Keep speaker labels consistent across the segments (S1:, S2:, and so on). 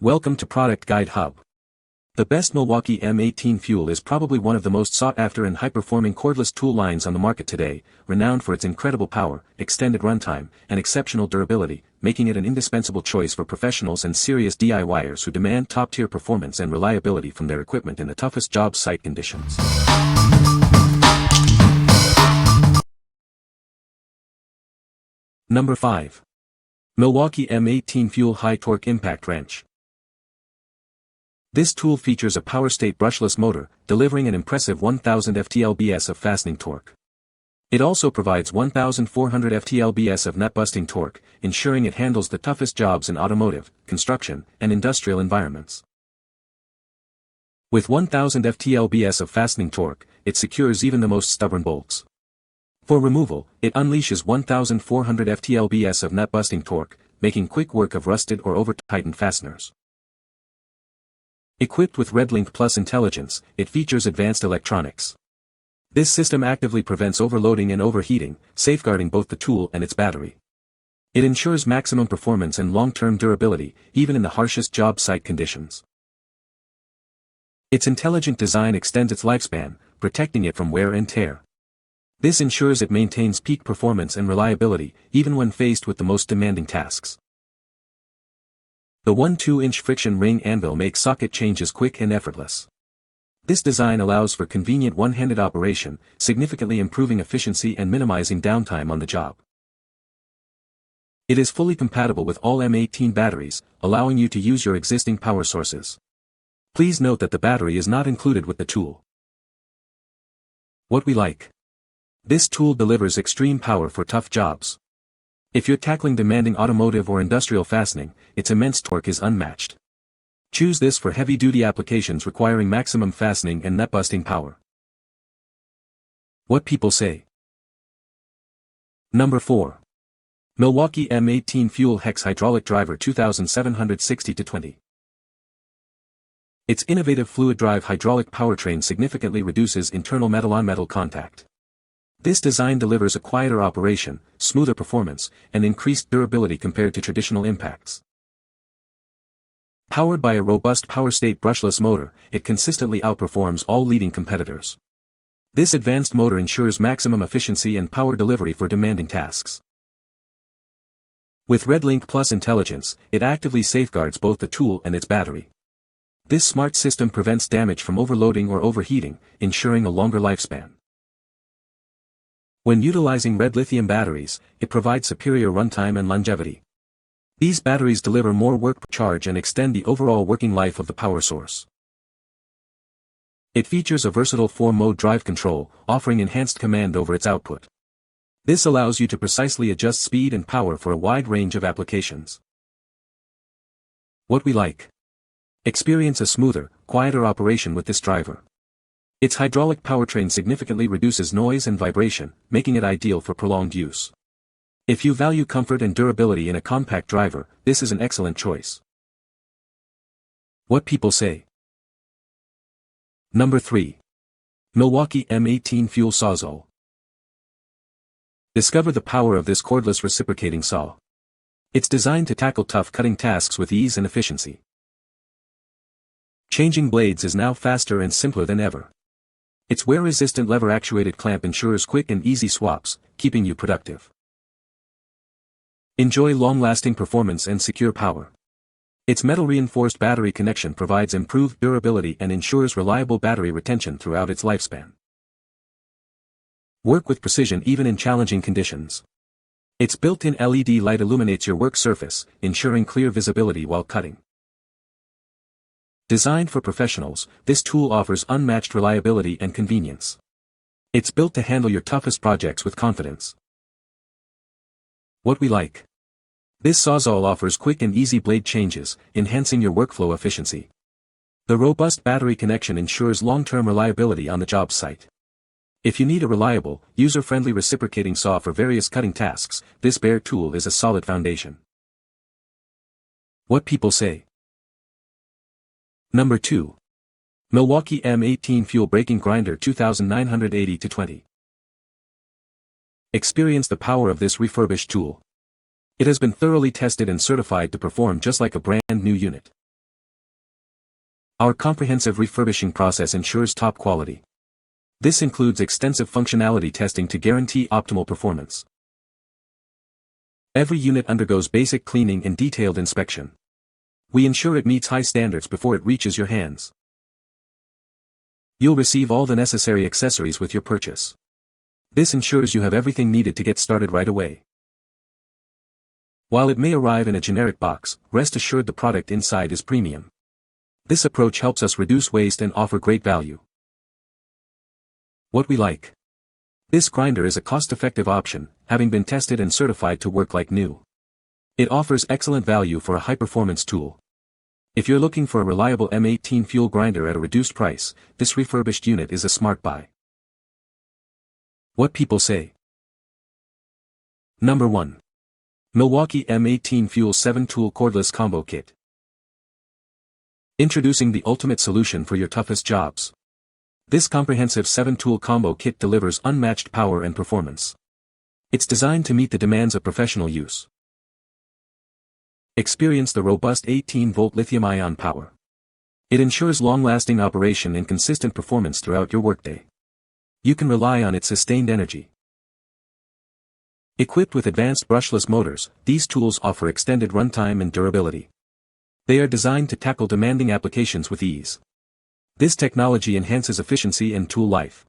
S1: Welcome to Product Guide Hub. The best Milwaukee M18 fuel is probably one of the most sought-after and high-performing cordless tool lines on the market today, renowned for its incredible power, extended runtime, and exceptional durability, making it an indispensable choice for professionals and serious DIYers who demand top-tier performance and reliability from their equipment in the toughest job site conditions. Number 5. Milwaukee M18 Fuel High Torque Impact Wrench. This tool features a power-state brushless motor, delivering an impressive 1000 ft-lbs of fastening torque. It also provides 1400 ft-lbs of nut-busting torque, ensuring it handles the toughest jobs in automotive, construction, and industrial environments. With 1000 ft-lbs of fastening torque, it secures even the most stubborn bolts. For removal, it unleashes 1400 ft-lbs of nut-busting torque, making quick work of rusted or over-tightened fasteners. Equipped with RedLink Plus intelligence, it features advanced electronics. This system actively prevents overloading and overheating, safeguarding both the tool and its battery. It ensures maximum performance and long-term durability, even in the harshest job site conditions. Its intelligent design extends its lifespan, protecting it from wear and tear. This ensures it maintains peak performance and reliability, even when faced with the most demanding tasks. The 1/2-inch friction ring anvil makes socket changes quick and effortless. This design allows for convenient one-handed operation, significantly improving efficiency and minimizing downtime on the job. It is fully compatible with all M18 batteries, allowing you to use your existing power sources. Please note that the battery is not included with the tool. What we like. This tool delivers extreme power for tough jobs. If you're tackling demanding automotive or industrial fastening, its immense torque is unmatched. Choose this for heavy-duty applications requiring maximum fastening and nut-busting power. What people say. Number 4. Milwaukee M18 Fuel Hex Hydraulic Driver 2760-20. Its innovative fluid drive hydraulic powertrain significantly reduces internal metal-on-metal contact. This design delivers a quieter operation, smoother performance, and increased durability compared to traditional impacts. Powered by a robust power-state brushless motor, it consistently outperforms all leading competitors. This advanced motor ensures maximum efficiency and power delivery for demanding tasks. With RedLink Plus intelligence, it actively safeguards both the tool and its battery. This smart system prevents damage from overloading or overheating, ensuring a longer lifespan. When utilizing red lithium batteries, it provides superior runtime and longevity. These batteries deliver more work per charge and extend the overall working life of the power source. It features a versatile 4-mode drive control, offering enhanced command over its output. This allows you to precisely adjust speed and power for a wide range of applications. What we like. Experience a smoother, quieter operation with this driver. Its hydraulic powertrain significantly reduces noise and vibration, making it ideal for prolonged use. If you value comfort and durability in a compact driver, this is an excellent choice. What people say. Number 3. Milwaukee M18 Fuel Sawzall. Discover the power of this cordless reciprocating saw. It's designed to tackle tough cutting tasks with ease and efficiency. Changing blades is now faster and simpler than ever. Its wear-resistant lever-actuated clamp ensures quick and easy swaps, keeping you productive. Enjoy long-lasting performance and secure power. Its metal-reinforced battery connection provides improved durability and ensures reliable battery retention throughout its lifespan. Work with precision even in challenging conditions. Its built-in LED light illuminates your work surface, ensuring clear visibility while cutting. Designed for professionals, this tool offers unmatched reliability and convenience. It's built to handle your toughest projects with confidence. What we like. This Sawzall offers quick and easy blade changes, enhancing your workflow efficiency. The robust battery connection ensures long-term reliability on the job site. If you need a reliable, user-friendly reciprocating saw for various cutting tasks, this bare tool is a solid foundation. What people say. Number 2. Milwaukee M18 Fuel Braking Grinder 2980-20. Experience the power of this refurbished tool. It has been thoroughly tested and certified to perform just like a brand new unit. Our comprehensive refurbishing process ensures top quality. This includes extensive functionality testing to guarantee optimal performance. Every unit undergoes basic cleaning and detailed inspection. We ensure it meets high standards before it reaches your hands. You'll receive all the necessary accessories with your purchase. This ensures you have everything needed to get started right away. While it may arrive in a generic box, rest assured the product inside is premium. This approach helps us reduce waste and offer great value. What we like. This grinder is a cost-effective option, having been tested and certified to work like new. It offers excellent value for a high-performance tool. If you're looking for a reliable M18 fuel grinder at a reduced price, this refurbished unit is a smart buy. What people say. Number 1. Milwaukee M18 Fuel 7-Tool Cordless Combo Kit. Introducing the ultimate solution for your toughest jobs. This comprehensive 7-tool combo kit delivers unmatched power and performance. It's designed to meet the demands of professional use. Experience the robust 18-volt lithium-ion power. It ensures long-lasting operation and consistent performance throughout your workday. You can rely on its sustained energy. Equipped with advanced brushless motors, these tools offer extended runtime and durability. They are designed to tackle demanding applications with ease. This technology enhances efficiency and tool life.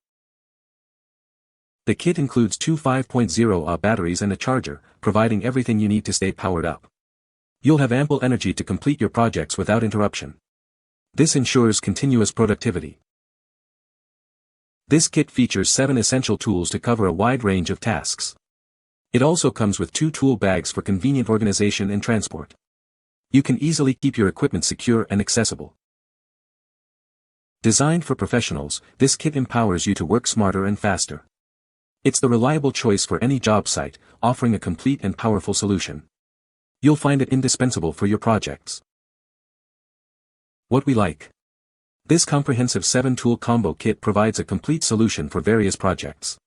S1: The kit includes two 5.0Ah batteries and a charger, providing everything you need to stay powered up. You'll have ample energy to complete your projects without interruption. This ensures continuous productivity. This kit features 7 essential tools to cover a wide range of tasks. It also comes with 2 tool bags for convenient organization and transport. You can easily keep your equipment secure and accessible. Designed for professionals, this kit empowers you to work smarter and faster. It's the reliable choice for any job site, offering a complete and powerful solution. You'll find it indispensable for your projects. What we like. This comprehensive 7-tool combo kit provides a complete solution for various projects.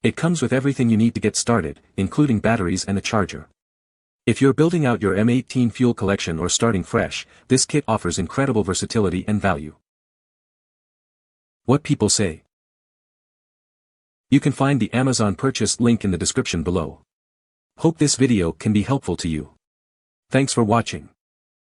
S1: It comes with everything you need to get started, including batteries and a charger. If you're building out your M18 fuel collection or starting fresh, this kit offers incredible versatility and value. What people say. You can find the Amazon purchase link in the description below. Hope this video can be helpful to you. Thanks for watching.